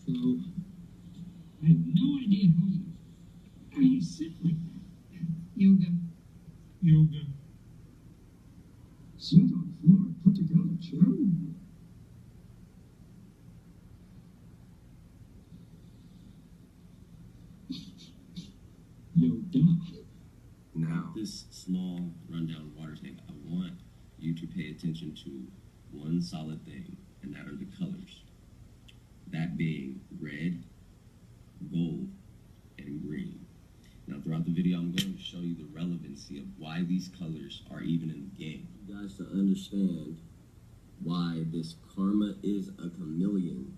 So, I have no idea how you sit like that. Yoga. Yoga. Sit on floor, put together chair. Yoga. Now, this small rundown water tank, I want you to pay attention to one solid thing, and that are the colors. That being red, gold, and green. Now, throughout the video, I'm going to show you the relevancy of why these colors are even in the game. You guys to understand why this karma is a chameleon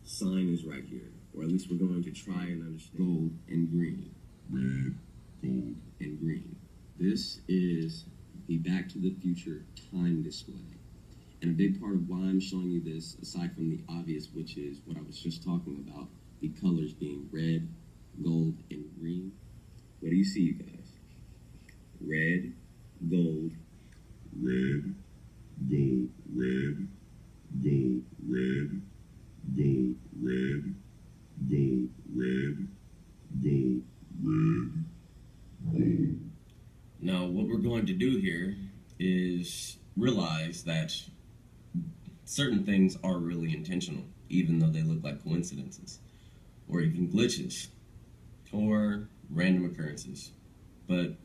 sign is right here. Or at least we're going to try and understand. Gold and green. Red, gold, and green. This is the Back to the Future time display. And a big part of why I'm showing you this, aside from the obvious, which is what I was just talking about, the colors being red, gold, and green. What do you see, you guys? Red, gold, red, gold, red, gold, red, gold, red, gold, red, gold, red, gold. Now, what we're going to do here is realize that certain things are really intentional, even though they look like coincidences, or even glitches, or random occurrences. But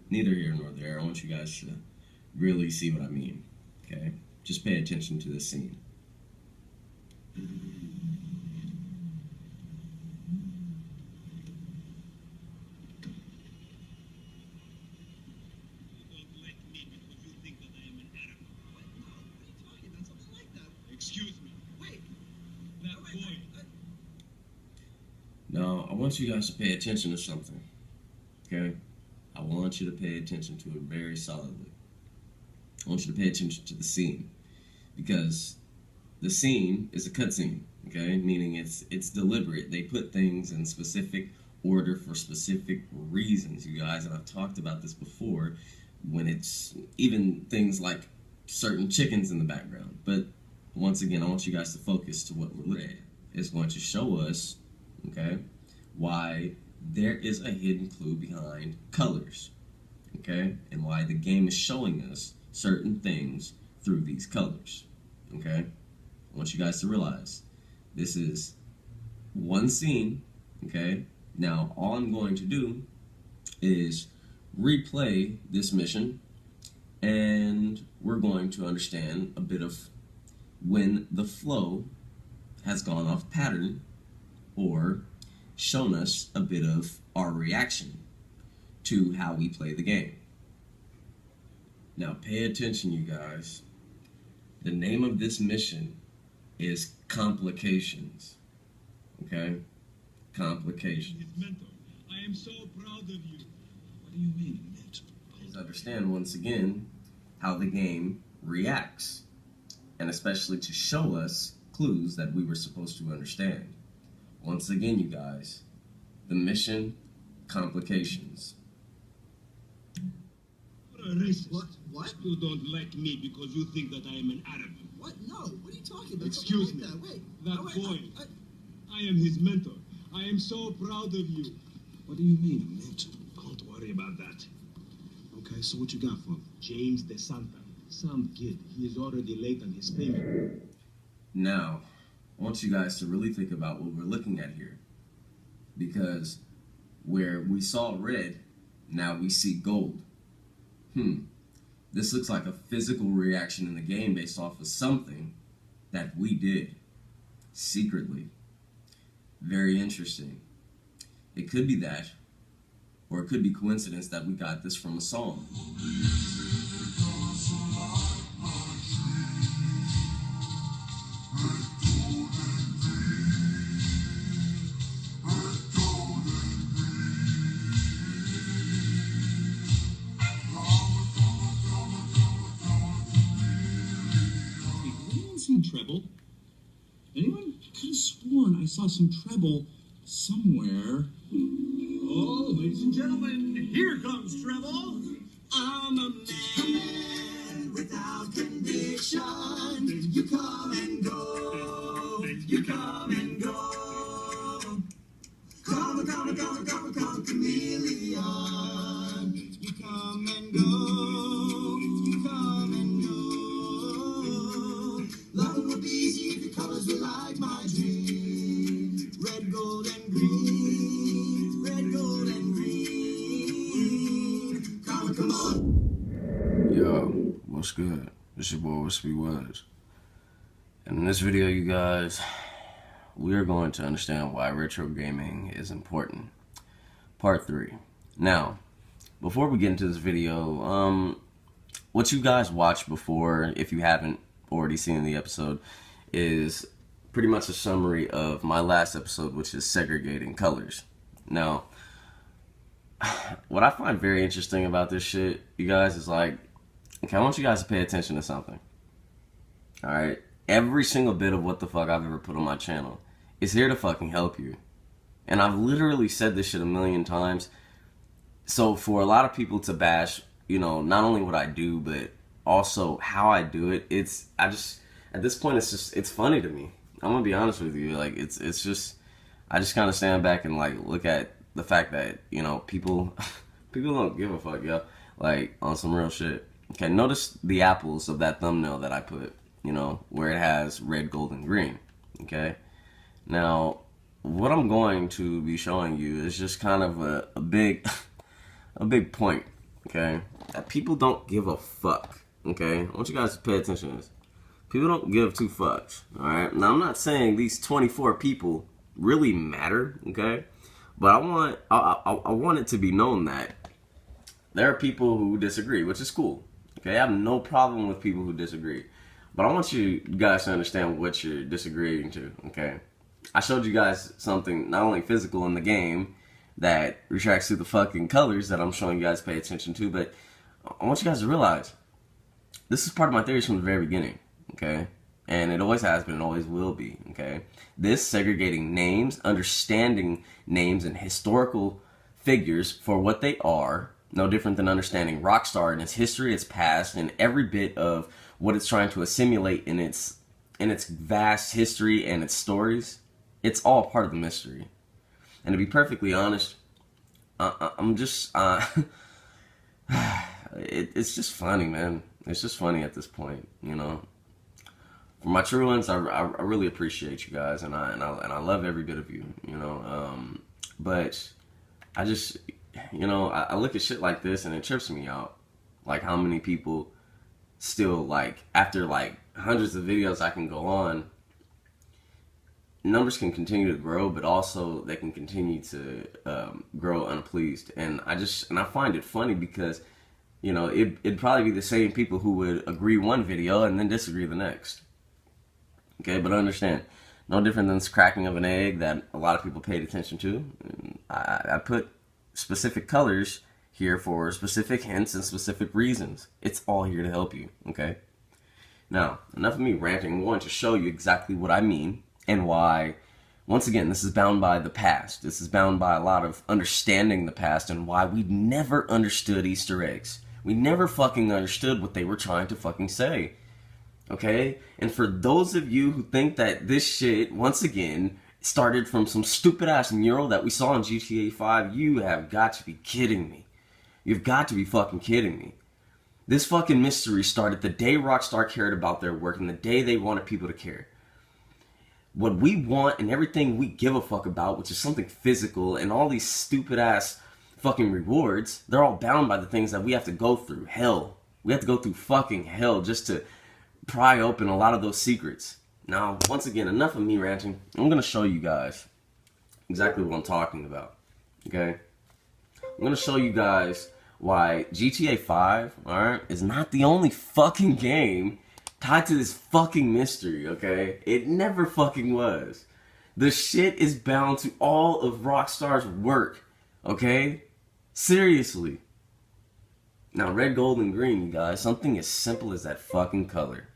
neither here nor there. I want you guys to really see what I mean, okay? Just pay attention to this scene. Excuse me. Wait. That boy. Now, I want you guys to pay attention to something, okay? I want you to pay attention to it very solidly. I want you to pay attention to the scene, because the scene is a cutscene, okay? Meaning it's deliberate. They put things in specific order for specific reasons, you guys, and I've talked about this before when it's even things like certain chickens in the background. But once again, I want you guys to focus to what we're looking at. It's going to show us, okay, why there is a hidden clue behind colors, okay, and why the game is showing us certain things through these colors, okay? I want you guys to realize this is one scene, okay? Now, all I'm going to do is replay this mission, and we're going to understand a bit of when the flow has gone off pattern or shown us a bit of our reaction to how we play the game. Now pay attention, you guys. The name of this mission is Complications. Okay? Complications. His mentor. I am so proud of you. What do you mean, mentor? Please understand once again how the game reacts, and especially to show us clues that we were supposed to understand. Once again, you guys, the mission, Complications. What a racist. What? You don't like me because you think that I am an Arab. What? No. What are you talking about? Excuse me. Like that. Wait. That wait, boy. I am his mentor. I am so proud of you. What do you mean, mentor? Don't worry about that. Okay, so what you got for him? James DeSanta. Some kid. He is already late on his payment. Now, I want you guys to really think about what we're looking at here. Because where we saw red, now we see gold. This looks like a physical reaction in the game based off of something that we did secretly. Very interesting. It could be that, or it could be coincidence that we got this from a song. Treble? Anyone? I could have sworn I saw some treble somewhere. Oh, ladies and gentlemen, here comes treble. I'm a man without conviction. You come and go. You come and go. What's good? It's your boy Whispy Woodz. And in this video, you guys, we are going to understand why retro gaming is important. Part 3. Now, before we get into this video, what you guys watched before, if you haven't already seen the episode, is pretty much a summary of my last episode, which is Segregating colors. Now, what I find very interesting about this shit, you guys, is like, okay, I want you guys to pay attention to something. Alright? Every single bit of what the fuck I've ever put on my channel is here to fucking help you. And I've literally said this shit a million times. So for a lot of people to bash, you know, not only what I do, but also how I do it, at this point, it's funny to me. I'm gonna be honest with you. Like, it's just, I just kind of stand back and, like, look at the fact that, you know, people don't give a fuck, yo. Like, on some real shit. Okay, notice the apples of that thumbnail that I put, you know, where it has red, gold, and green. Okay? Now, what I'm going to be showing you is just kind of a big point, okay? That people don't give a fuck, okay? I want you guys to pay attention to this. People don't give two fucks, alright? Now, I'm not saying these 24 people really matter, okay? But I want it to be known that there are people who disagree, which is cool, okay? I have no problem with people who disagree. But I want you guys to understand what you're disagreeing to, okay? I showed you guys something not only physical in the game that retracts through the fucking colors that I'm showing you guys to pay attention to, but I want you guys to realize this is part of my theories from the very beginning, okay? And it always has been and always will be, okay? This segregating names, understanding names and historical figures for what they are, no different than understanding Rockstar and its history, its past, and every bit of what it's trying to assimilate in its vast history and its stories. It's all part of the mystery. And to be perfectly honest, I'm just, it's just funny, man. It's just funny at this point, you know. For my true ones, I really appreciate you guys, and I love every bit of you, you know. But I just, you know, I look at shit like this and it trips me out, like how many people still, like, after like hundreds of videos I can go on, numbers can continue to grow, but also they can continue to grow unpleased. And I find it funny because, you know, it'd probably be the same people who would agree one video and then disagree the next. Okay, but understand, no different than this cracking of an egg that a lot of people paid attention to. And I put specific colors here for specific hints and specific reasons. It's all here to help you, okay? Now, enough of me ranting. I'm going to show you exactly what I mean and why. Once again, this is bound by the past. This is bound by a lot of understanding the past and why we never understood Easter eggs. We never fucking understood what they were trying to fucking say. Okay? And for those of you who think that this shit, once again, started from some stupid ass mural that we saw in GTA 5, you have got to be kidding me. You've got to be fucking kidding me. This fucking mystery started the day Rockstar cared about their work and the day they wanted people to care. What we want and everything we give a fuck about, which is something physical, and all these stupid ass fucking rewards, they're all bound by the things that we have to go through. Hell. We have to go through fucking hell just to pry open a lot of those secrets. Now, once again, enough of me ranting. I'm going to show you guys exactly what I'm talking about. Okay? I'm going to show you guys why GTA 5, alright, is not the only fucking game tied to this fucking mystery, okay? It never fucking was. The shit is bound to all of Rockstar's work, okay? Seriously. Now, red, gold, and green, you guys, something as simple as that fucking color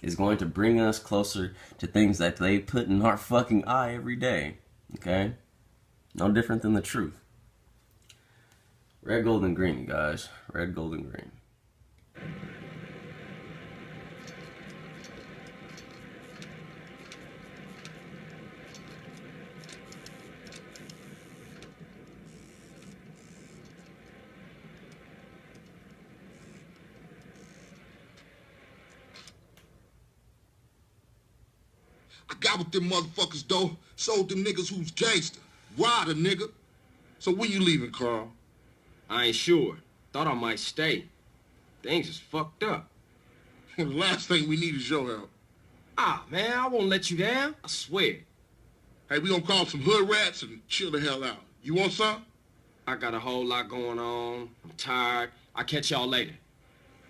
is going to bring us closer to things that they put in our fucking eye every day, okay? No different than the truth. Red, gold, and green, you guys. Red, gold, and green. I got with them motherfuckers, though. Sold them niggas who's gangster. Why the nigga? So when you leaving, Carl? I ain't sure. Thought I might stay. Things is fucked up. The last thing we need is your help. Ah, man, I won't let you down. I swear. Hey, we gonna call some hood rats and chill the hell out. You want some? I got a whole lot going on. I'm tired. I'll catch y'all later.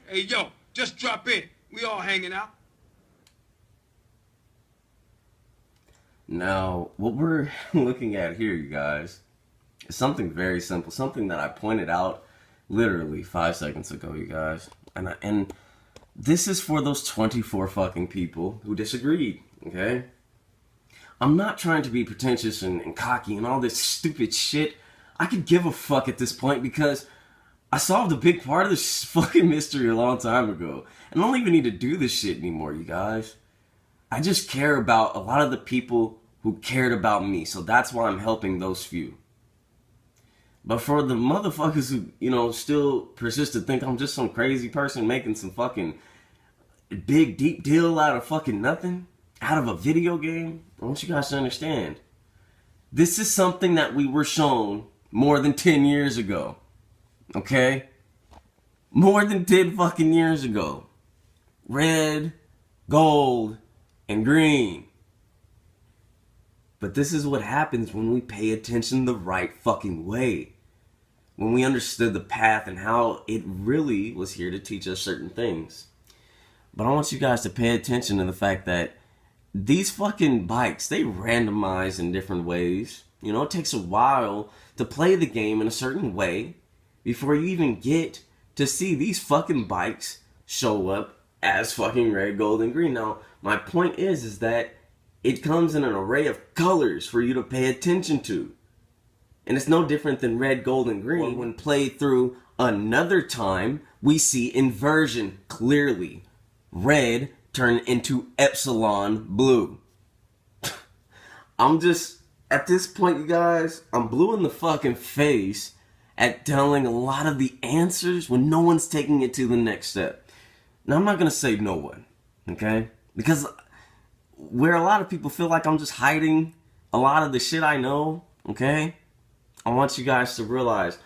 Hey, yo, just drop in. We all hanging out. Now, what we're looking at here, you guys, is something very simple. Something that I pointed out literally 5 seconds ago, you guys. And this is for those 24 fucking people who disagreed, okay? I'm not trying to be pretentious and cocky and all this stupid shit. I could give a fuck at this point because I solved a big part of this fucking mystery a long time ago. And I don't even need to do this shit anymore, you guys. I just care about a lot of the people who cared about me. So that's why I'm helping those few. But for the motherfuckers who, you know, still persist to think I'm just some crazy person making some fucking big deep deal out of fucking nothing, out of a video game, I want you guys to understand. This is something that we were shown more than 10 years ago. Okay? More than 10 fucking years ago. Red, gold, and green. But this is what happens when we pay attention the right fucking way. When we understood the path and how it really was here to teach us certain things. But I want you guys to pay attention to the fact that these fucking bikes, they randomize in different ways. You know, it takes a while to play the game in a certain way before you even get to see these fucking bikes show up as fucking red, gold, and green. Now, my point is that it comes in an array of colors for you to pay attention to. And it's no different than red, gold, and green. When played through another time, we see inversion clearly. Red turn into epsilon blue. I'm just, at this point, you guys, I'm blue in the fucking face at telling a lot of the answers when no one's taking it to the next step. Now, I'm not going to say no one, okay? Because where a lot of people feel like I'm just hiding a lot of the shit I know, okay? I want you guys to realize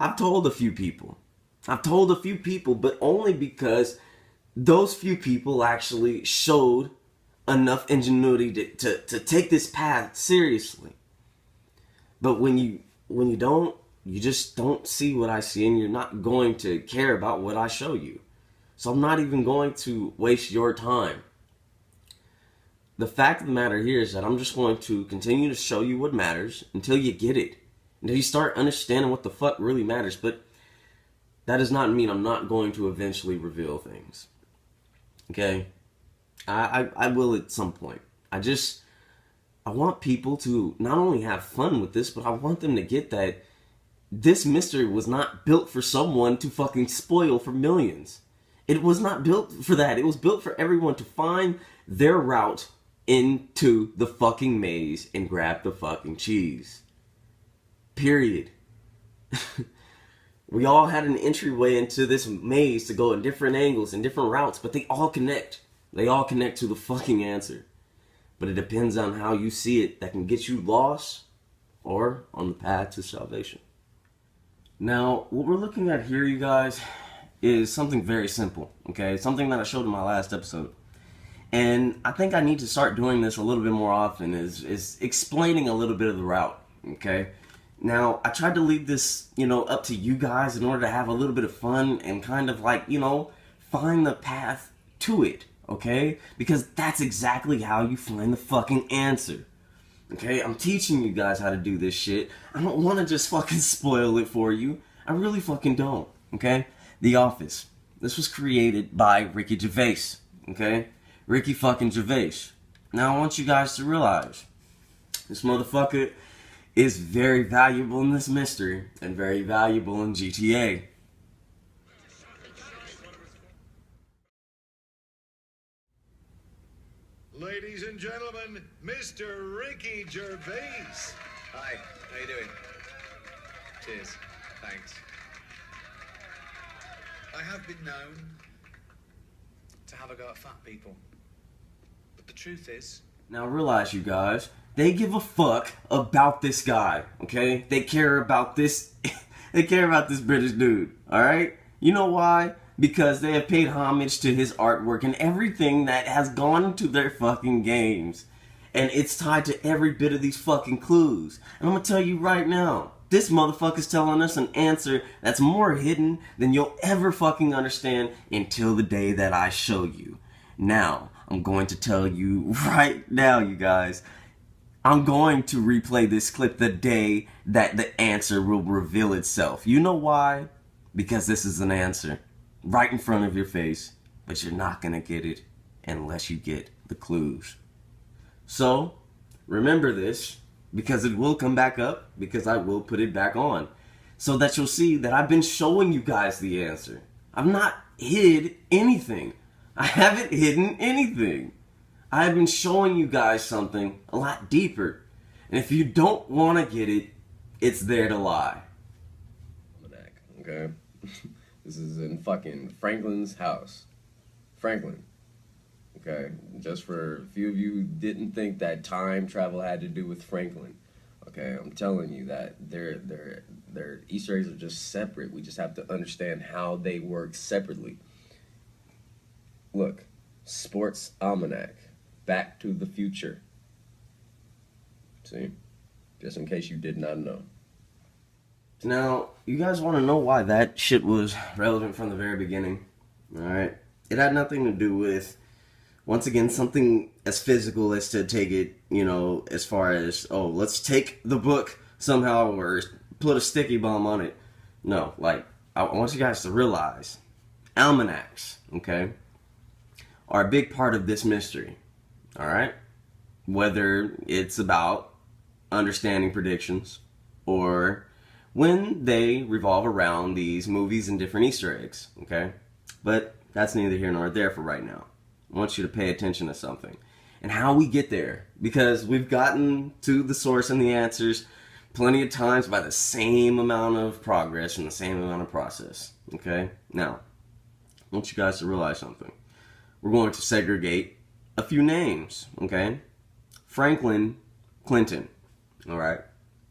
I've told a few people. But only because those few people actually showed enough ingenuity to take this path seriously. But when you don't, you just don't see what I see, and you're not going to care about what I show you. So I'm not even going to waste your time. The fact of the matter here is that I'm just going to continue to show you what matters until you get it. Until you start understanding what the fuck really matters. But that does not mean I'm not going to eventually reveal things. Okay? I will at some point. I want people to not only have fun with this, but I want them to get that this mystery was not built for someone to fucking spoil for millions. It was not built for that. It was built for everyone to find their route into the fucking maze and grab the fucking cheese. Period. We all had an entryway into this maze to go in different angles and different routes, but they all connect. They all connect to the fucking answer. But it depends on how you see it that can get you lost or on the path to salvation. Now, what we're looking at here, you guys, is something very simple, okay? Something that I showed in my last episode. And I think I need to start doing this a little bit more often, is explaining a little bit of the route, okay? Now, I tried to leave this, up to you guys in order to have a little bit of fun and kind of like, find the path to it, okay? Because that's exactly how you find the fucking answer, okay? I'm teaching you guys how to do this shit. I don't want to just fucking spoil it for you. I really fucking don't, okay? The Office. This was created by Ricky Gervais, okay? Ricky fucking Gervais. Now, I want you guys to realize this motherfucker is very valuable in this mystery and very valuable in GTA. Ladies and gentlemen, Mr. Ricky Gervais. Hi, how you doing? Cheers. Thanks. I have been known to have a go at fat people. But the truth is... Now realize, you guys, they give a fuck about this guy, okay? They care about this... they care about this British dude, alright? You know why? because they have paid homage to his artwork and everything that has gone into their fucking games. And it's tied to every bit of these fucking clues. And I'm gonna tell you right now, this motherfucker's telling us an answer that's more hidden than you'll ever fucking understand until the day that I show you. Now, I'm going to tell you right now, you guys, I'm going to replay this clip the day that the answer will reveal itself. You know why? Because this is an answer right in front of your face, but you're not gonna get it unless you get the clues. So, remember this, because it will come back up, because I will put it back on, so that you'll see that I've been showing you guys the answer. I've not hid anything. I haven't hidden anything. I've been showing you guys something a lot deeper. And if you don't want to get it, it's there to lie. Okay? This is in fucking Franklin's house. Franklin. Okay? Just for a few of you who didn't think that time travel had to do with Franklin. Okay? I'm telling you that their Easter eggs are just separate. We just have to understand how they work separately. Look. Sports Almanac. Back to the Future. See? Just in case you did not know. Now, you guys want to know why that shit was relevant from the very beginning? Alright? It had nothing to do with, once again, something as physical as to take it, you know, as far as, oh, let's take the book somehow or put a sticky bomb on it. No, like, I want you guys to realize, almanacs, okay, are a big part of this mystery. Alright? Whether it's about understanding predictions or when they revolve around these movies and different Easter eggs. Okay? But that's neither here nor there for right now. I want you to pay attention to something. And how we get there. Because we've gotten to the source and the answers plenty of times by the same amount of progress and the same amount of process. Okay? Now, I want you guys to realize something. We're going to segregate a few names, okay? Franklin Clinton, all right?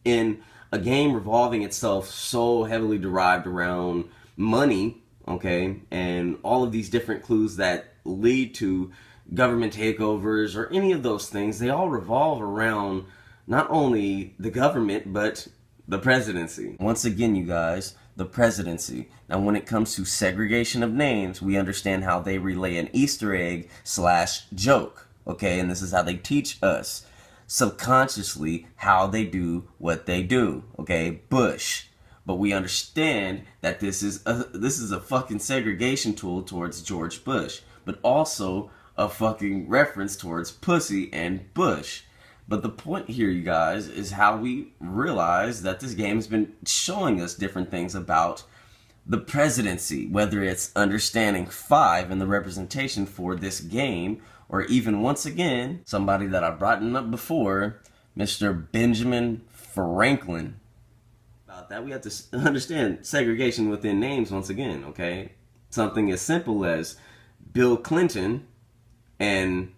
In a game revolving itself so heavily derived around money, okay, and all of these different clues that lead to government takeovers or any of those things, they all revolve around not only the government, but the presidency. Once again, you guys, the presidency. Now, when it comes to segregation of names, we understand how they relay an Easter egg / joke, okay? And this is how they teach us subconsciously how they do what they do, okay? Bush. But we understand that this is a fucking segregation tool towards George Bush, but also a fucking reference towards pussy and Bush. But the point here, you guys, is how we realize that this game has been showing us different things about the presidency, whether it's understanding 5 and the representation for this game, or even, once again, somebody that I've brought up before, Mr. Benjamin Franklin. About that, we have to understand segregation within names once again, okay? Something as simple as Bill Clinton and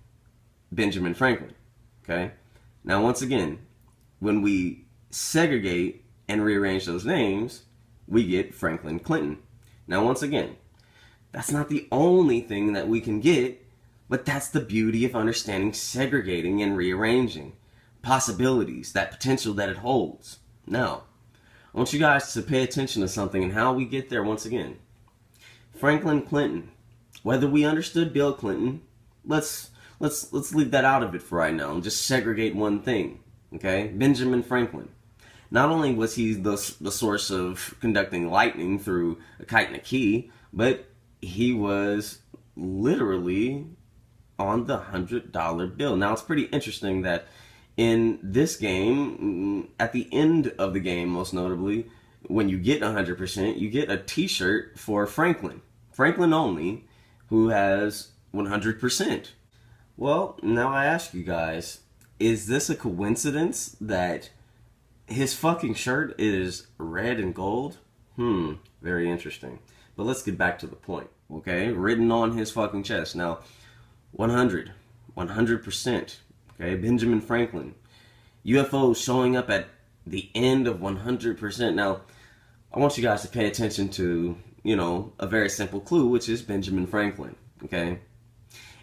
Benjamin Franklin, okay? Now, once again, when we segregate and rearrange those names, we get Franklin Clinton. Now, once again, that's not the only thing that we can get, but that's the beauty of understanding segregating and rearranging. Possibilities, that potential that it holds. Now, I want you guys to pay attention to something and how we get there once again. Franklin Clinton. Whether we understood Bill Clinton, let's leave that out of it for right now and just segregate one thing, okay? Benjamin Franklin. Not only was he the source of conducting lightning through a kite and a key, but he was literally on the $100 bill. Now, it's pretty interesting that in this game, at the end of the game, most notably, when you get 100%, you get a t-shirt for Franklin. Franklin only, who has 100%. Well, now I ask you guys, is this a coincidence that his fucking shirt is red and gold? Very interesting. But let's get back to the point, okay? Written on his fucking chest. Now, 100%, okay? Benjamin Franklin. UFOs showing up at the end of 100%. Now, I want you guys to pay attention to, a very simple clue, which is Benjamin Franklin, okay?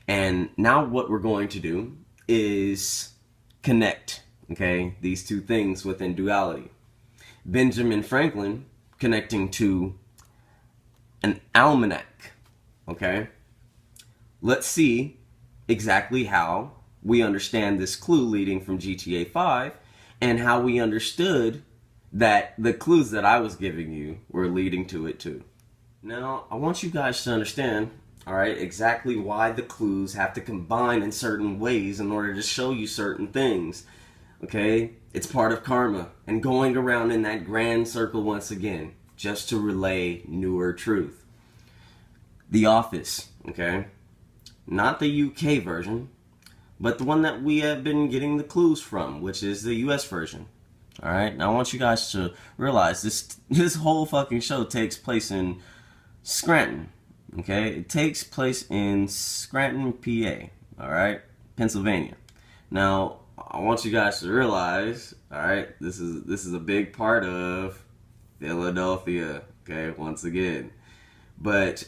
And now what we're going to do is connect, okay, these two things within duality. Benjamin Franklin connecting to an almanac, okay? Let's see exactly how we understand this clue leading from GTA 5 and how we understood that the clues that I was giving you were leading to it too. Now, I want you guys to understand, alright, exactly why the clues have to combine in certain ways in order to show you certain things. Okay? It's part of karma and going around in that grand circle once again, just to relay newer truth. The Office, okay? Not the UK version, but the one that we have been getting the clues from, which is the US version. Alright? Now I want you guys to realize this whole fucking show takes place in Scranton. Okay? It takes place in Scranton, PA. Alright? Pennsylvania. Now, I want you guys to realize, alright, this is a big part of Philadelphia, okay, once again. But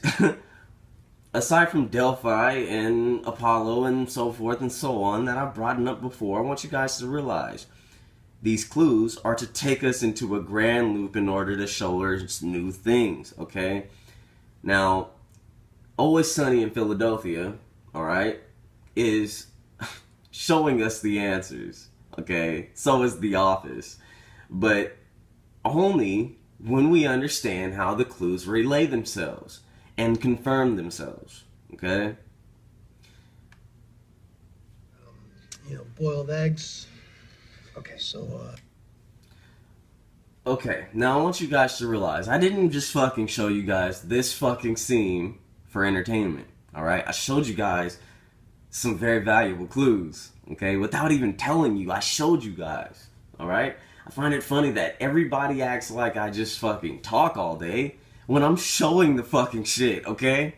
aside from Delphi and Apollo and so forth and so on that I've brought up before, I want you guys to realize these clues are to take us into a grand loop in order to show us new things, okay? Now, Always Sunny in Philadelphia, alright, is showing us the answers, okay? So is The Office. But only when we understand how the clues relay themselves and confirm themselves, okay? Boiled eggs. Okay, so, Okay, now I want you guys to realize, I didn't just fucking show you guys this fucking scene for entertainment, alright? I showed you guys some very valuable clues, okay? Without even telling you, I showed you guys, alright? I find it funny that everybody acts like I just fucking talk all day when I'm showing the fucking shit, okay?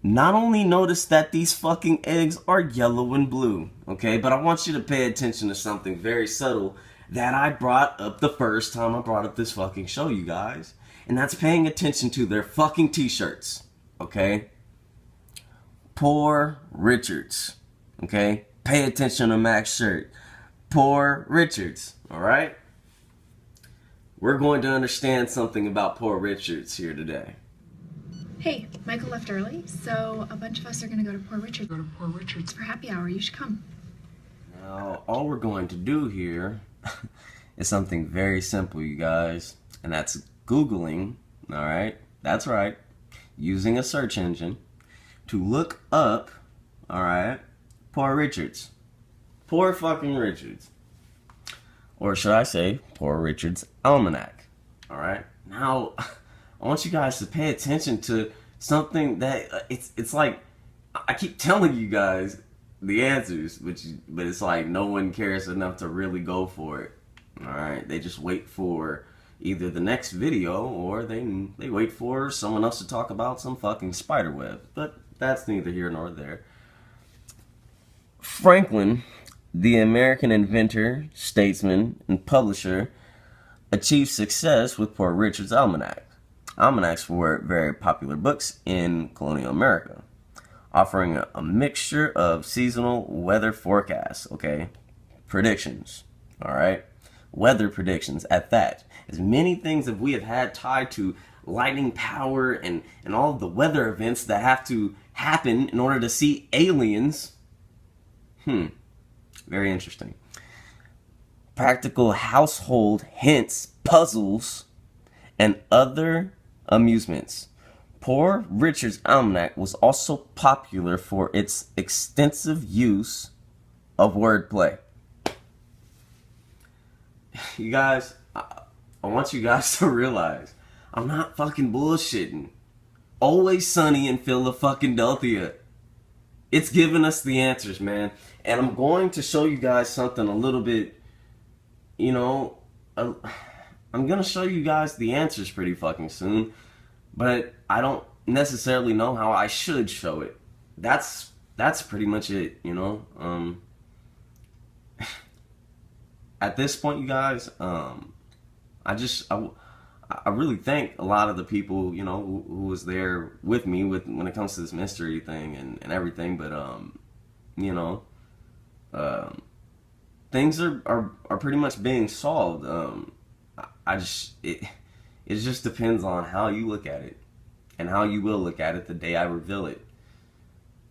Not only notice that these fucking eggs are yellow and blue, okay? But I want you to pay attention to something very subtle that I brought up the first time I brought up this fucking show, you guys. And that's paying attention to their fucking t-shirts, okay? Poor Richards, okay? Pay attention to Mac's shirt. Poor Richards, alright? We're going to understand something about Poor Richards here today. Hey, Michael left early, so a bunch of us are gonna go to Poor Richards for happy hour. You should come. Now, all we're going to do here is something very simple, you guys. And that's Googling, alright? That's right. Using a search engine to look up, alright, Poor Richards. Poor fucking Richards. Or should I say, Poor Richards Almanac. Alright? Now, I want you guys to pay attention to something that, it's like, I keep telling you guys the answers, but it's like no one cares enough to really go for it. Alright? They just wait for either the next video or they wait for someone else to talk about some fucking spider web. But that's neither here nor there. Franklin, the American inventor, statesman, and publisher, achieved success with Poor Richard's Almanac. Almanacs were very popular books in colonial America, offering a mixture of seasonal weather forecasts, okay? Predictions, alright? Weather predictions at that. As many things that we have had tied to lightning power and all of the weather events that have to happen in order to see aliens. Very interesting. Practical household hints, puzzles, and other amusements. Poor Richard's Almanac was also popular for its extensive use of wordplay. You guys, I want you guys to realize, I'm not fucking bullshitting. Always Sunny in Philadelphia. It's giving us the answers, man. And I'm going to show you guys something a little bit, I'm going to show you guys the answers pretty fucking soon. But I don't necessarily know how I should show it. That's pretty much it, At this point, you guys, I I really thank a lot of the people, you know, who was there with me when it comes to this mystery thing and everything. But you know, things are pretty much being solved. It just depends on how you look at it and how you will look at it the day I reveal it.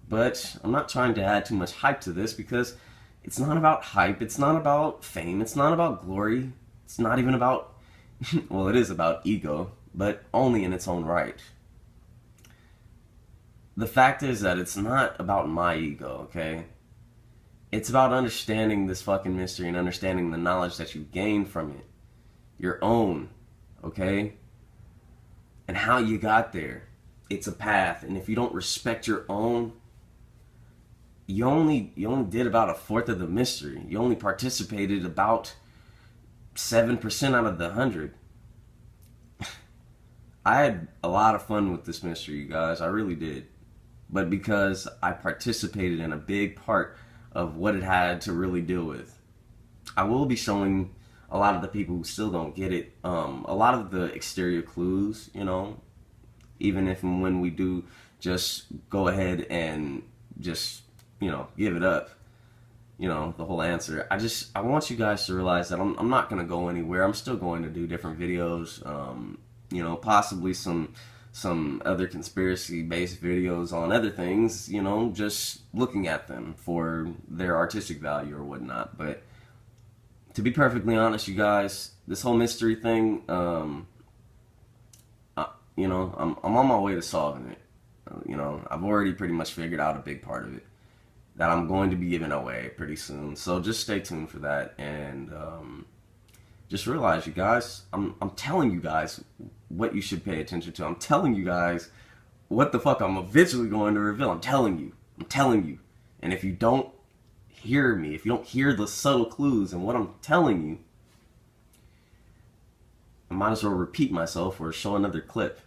But I'm not trying to add too much hype to this because it's not about hype. It's not about fame. It's not about glory. It's not even about, well, it is about ego, but only in its own right. The fact is that it's not about my ego, okay? It's about understanding this fucking mystery and understanding the knowledge that you gain from it. Your own, okay? And how you got there. It's a path, and if you don't respect your own, you only did about a fourth of the mystery. You only participated about 7% out of the 100. I had a lot of fun with this mystery, you guys. I really did. But because I participated in a big part of what it had to really deal with. I will be showing a lot of the people who still don't get it, a lot of the exterior clues, you know, even if and when we do just go ahead and just, you know, give it up, you know, the whole answer. I want you guys to realize that I'm not going to go anywhere. I'm still going to do different videos, you know, possibly some other conspiracy-based videos on other things, you know, just looking at them for their artistic value or whatnot. But to be perfectly honest, you guys, this whole mystery thing, you know, I'm on my way to solving it. You know, I've already pretty much figured out a big part of it that I'm going to be giving away pretty soon. So just stay tuned for that, and just realize, you guys, I'm telling you guys what you should pay attention to. I'm telling you guys what the fuck I'm eventually going to reveal. I'm telling you. And if you don't hear me, if you don't hear the subtle clues and what I'm telling you, I might as well repeat myself or show another clip.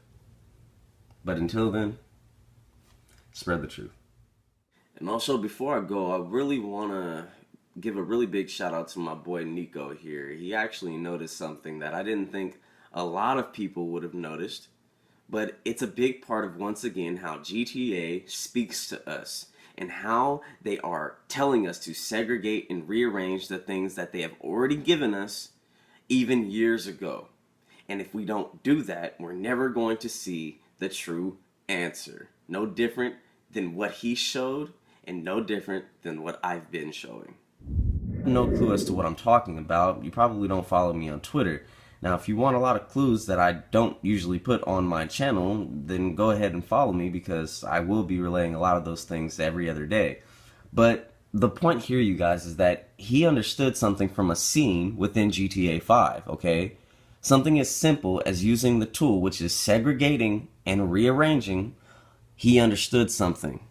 But until then, spread the truth. And also, before I go, I really want to give a really big shout out to my boy Nico here. He actually noticed something that I didn't think a lot of people would have noticed, but it's a big part of, once again, how GTA speaks to us and how they are telling us to segregate and rearrange the things that they have already given us even years ago. And if we don't do that, we're never going to see the true answer. No different than what he showed and no different than what I've been showing. No clue as to what I'm talking about. You probably don't follow me on Twitter. Now, if you want a lot of clues that I don't usually put on my channel, then go ahead and follow me, because I will be relaying a lot of those things every other day. But the point here, you guys, is that he understood something from a scene within GTA 5, okay? Something as simple as using the tool, which is segregating and rearranging. He understood something.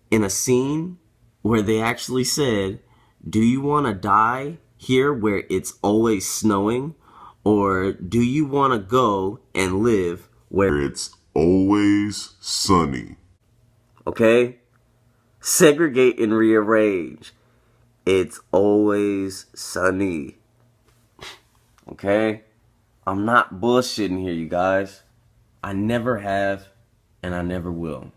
In a scene where they actually said, do you want to die here where it's always snowing? Or do you want to go and live where it's always sunny? Okay? Segregate and rearrange. It's always sunny. Okay? I'm not bullshitting here, you guys. I never have, and I never will.